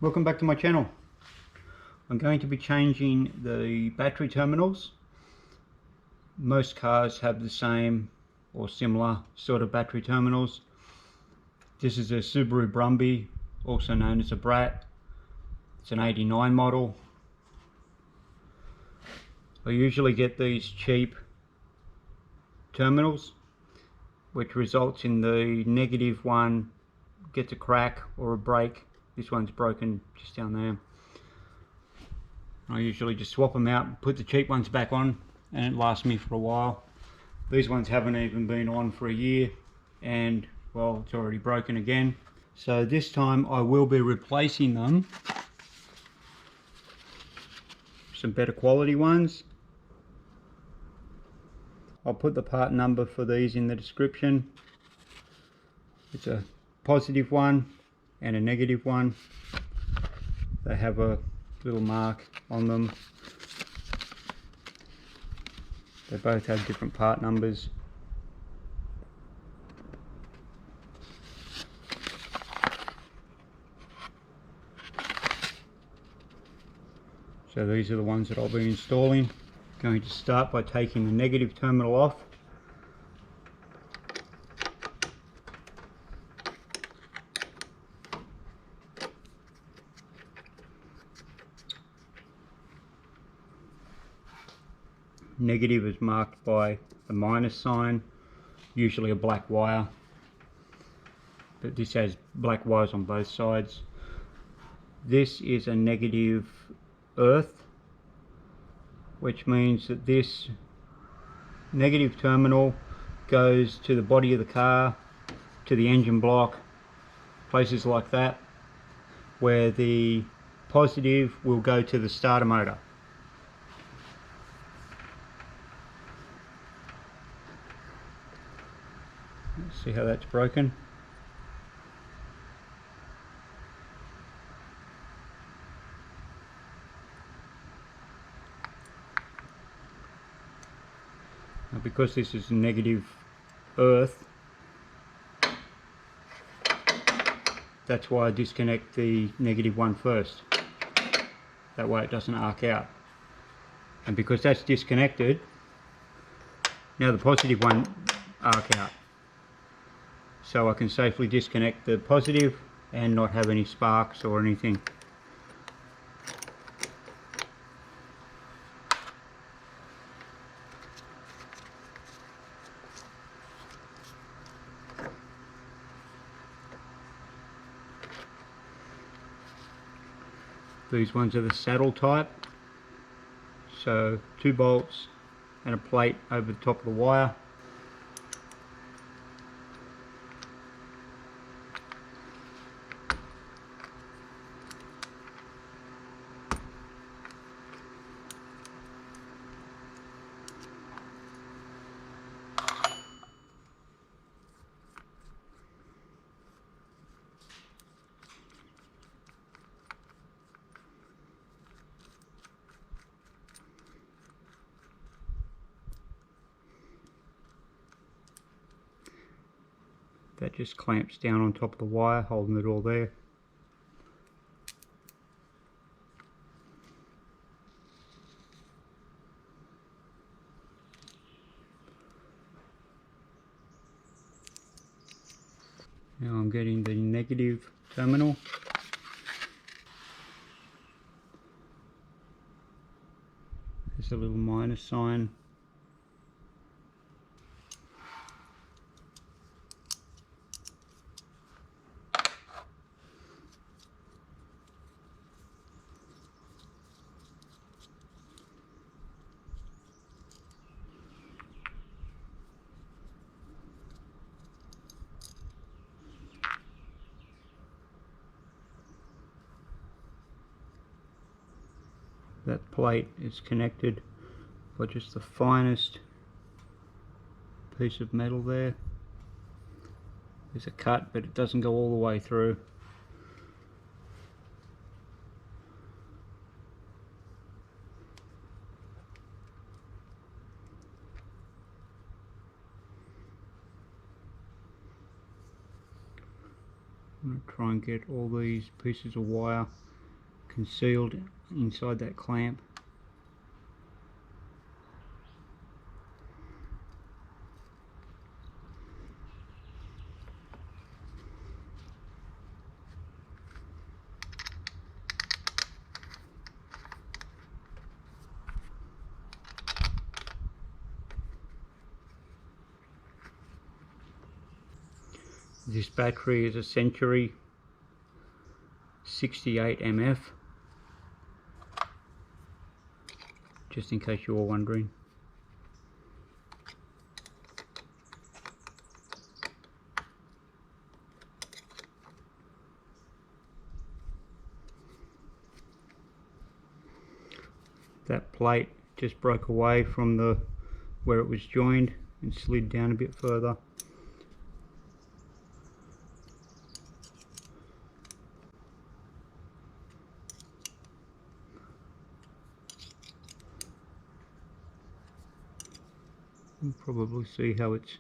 Welcome back to my channel. I'm going to be changing the battery terminals. Most cars have the same or similar sort of battery terminals. This is a Subaru Brumby, also known as a Brat. It's an 89 model. I usually get these cheap terminals, which results in the negative one gets a crack or a break. This one's broken just down there. I usually just swap them out and put the cheap ones back on, and it lasts me for a while. These ones haven't even been on for a year, and well, it's already broken again. So this time I will be replacing them with some better quality ones. I'll put the part number for these in the description. It's a positive one and a negative one. They have a little mark on them. They both have different part numbers. So these are the ones that I'll be installing. Going to start by taking the negative terminal off. Negative is marked by a minus sign, usually a black wire, but this has black wires on both sides. This is a negative earth, which means that this negative terminal goes to the body of the car, to the engine block, places like that, where the positive will go to the starter motor. Let's see how that's broken. Now, because this is negative earth, that's why I disconnect the negative one first. That way it doesn't arc out. And because that's disconnected, now the positive one arc out. So I can safely disconnect the positive and not have any sparks or anything. These ones are the saddle type, so 2 bolts and a plate over the top of the wire. That just clamps down on top of the wire, holding it all there. Now I'm getting the negative terminal. There's a little minus sign. That plate is connected by just the finest piece of metal there. There's a cut, but it doesn't go all the way through. I'm going to try and get all these pieces of wire concealed inside that clamp. This battery is a Century 68 MF, just in case you were wondering. That plate just broke away from the where it was joined and slid down a bit further. You can probably see how it's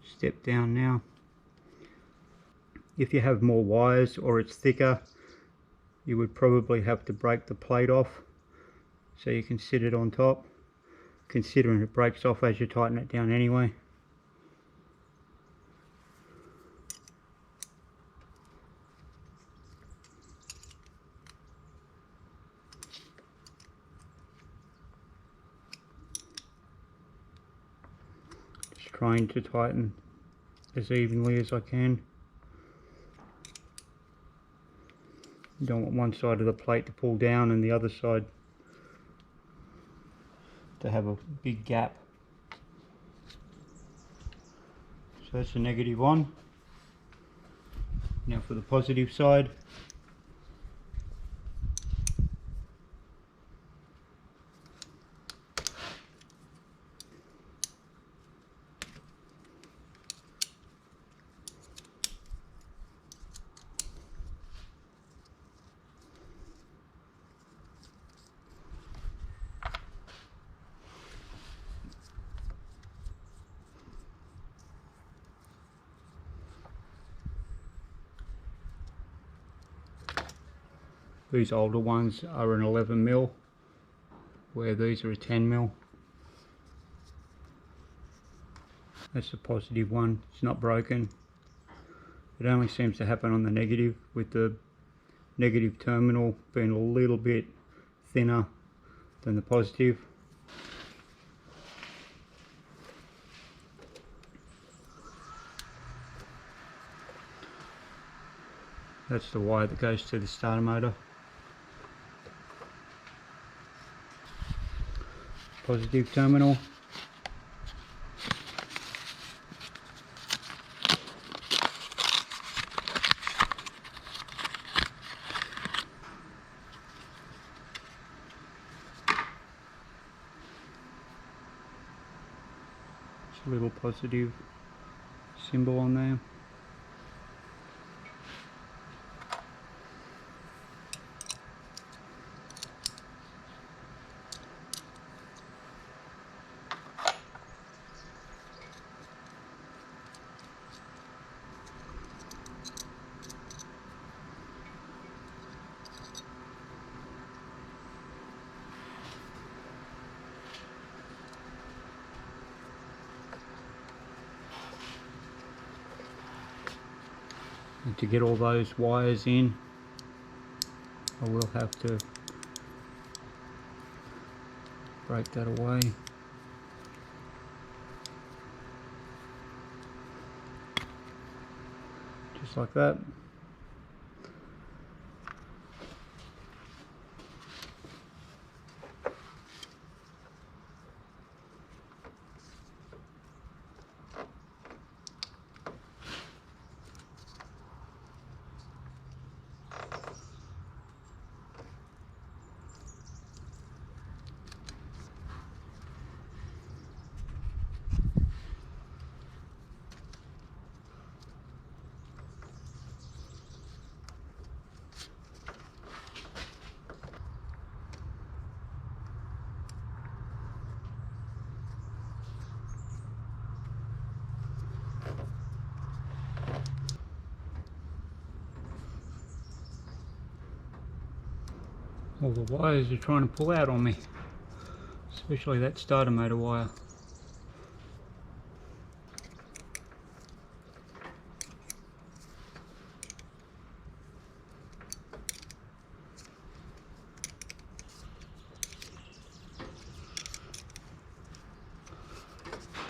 stepped down now. If you have more wires or it's thicker, you would probably have to break the plate off so you can sit it on top, considering it breaks off as you tighten it down anyway. Just trying to tighten as evenly as I can. You don't want one side of the plate to pull down and the other side to have a big gap. So that's the negative on. Now for the positive side. These older ones are an 11mm, where these are a 10mm. That's the positive one, it's not broken. It only seems to happen on the negative, with the negative terminal being a little bit thinner than the positive. That's the wire that goes to the starter motor. Positive terminal. Just a little positive symbol on there. And to get all those wires in, I will have to break that away. Just like that. All the wires are trying to pull out on me, especially that starter motor wire.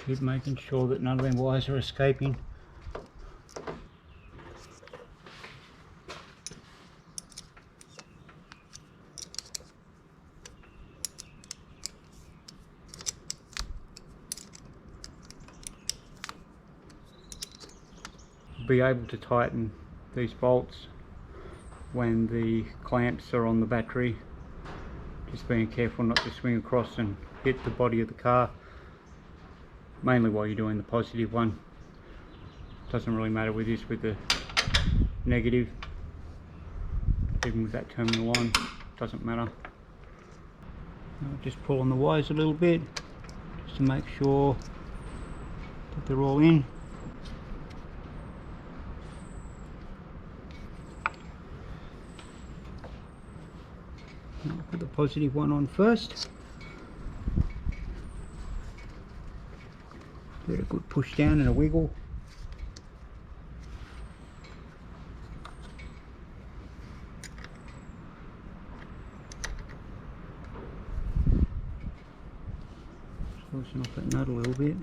Keep making sure that none of them wires are escaping. Be able to tighten these bolts when the clamps are on the battery, just being careful not to swing across and hit the body of the car, mainly while you're doing the positive one. Doesn't really matter with this, with the negative, even with that terminal on, doesn't matter. I'll just pull on the wires a little bit just to make sure that they're all in. I'll put the positive one on first. Give it a good push down and a wiggle. Just loosen off that nut a little bit.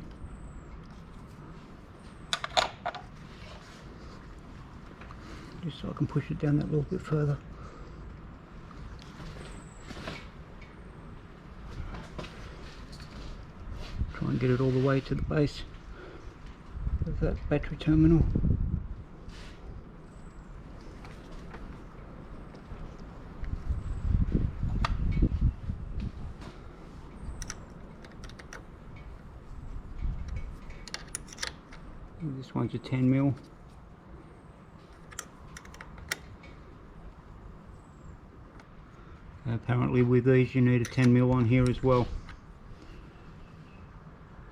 Just so I can push it down that little bit further. Try and get it all the way to the base of that battery terminal. And this one's a 10mm. Apparently with these you need a 10mm on here as well.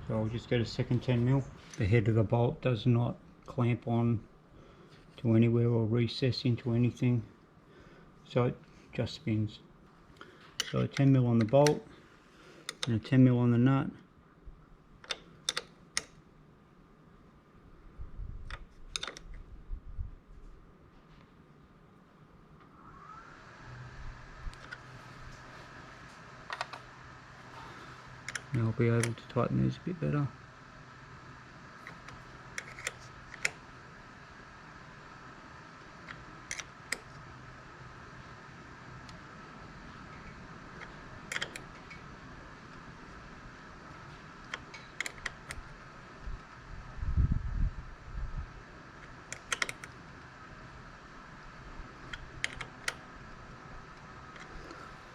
So I'll just get a second 10mm. The head of the bolt does not clamp on to anywhere or recess into anything, so it just spins. So a 10mm on the bolt and a 10mm on the nut. Now I'll be able to tighten these a bit better.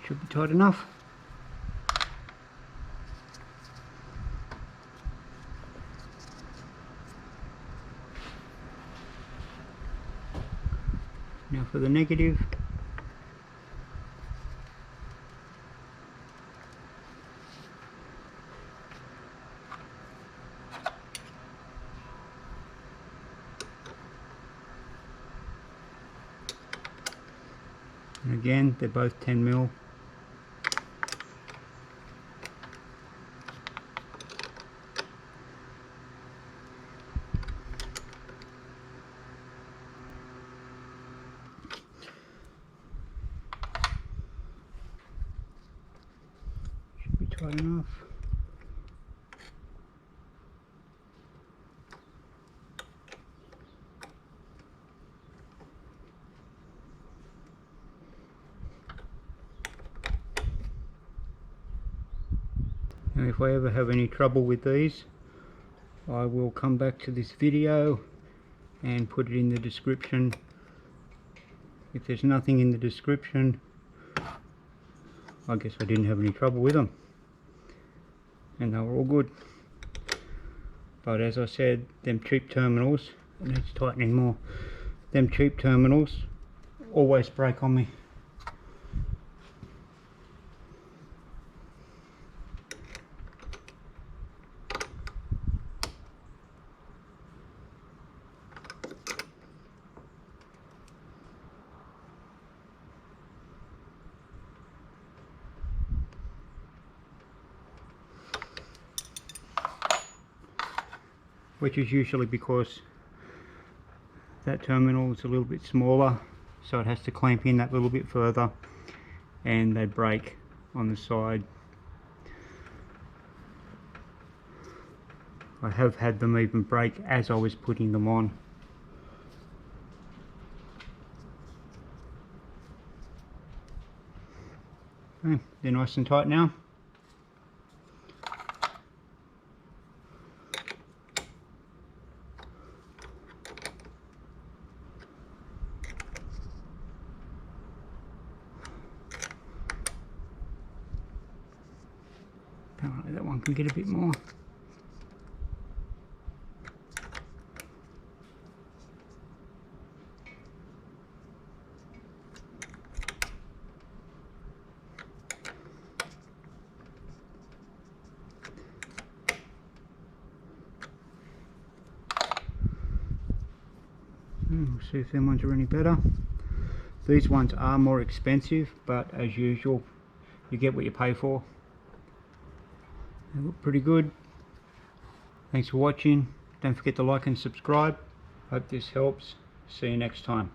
Should be tight enough. Now for the negative. And again, they're both 10mm. Should be tight enough. Now if I ever have any trouble with these, I will come back to this video and put it in the description. If there's nothing in the description, I guess I didn't have any trouble with them and they were all good. But as I said, them cheap terminals, it needs tightening more. Them cheap terminals always break on me. which is usually because that terminal is a little bit smaller, so it has to clamp in that little bit further, and they break on the side. I have had them even break as I was putting them on. Okay, they're nice and tight now. Apparently that one can get a bit more. We'll see if them ones are any better. These ones are more expensive, but as usual, you get what you pay for. They look pretty good. Thanks for watching. Don't forget to like and subscribe. Hope this helps. See you next time.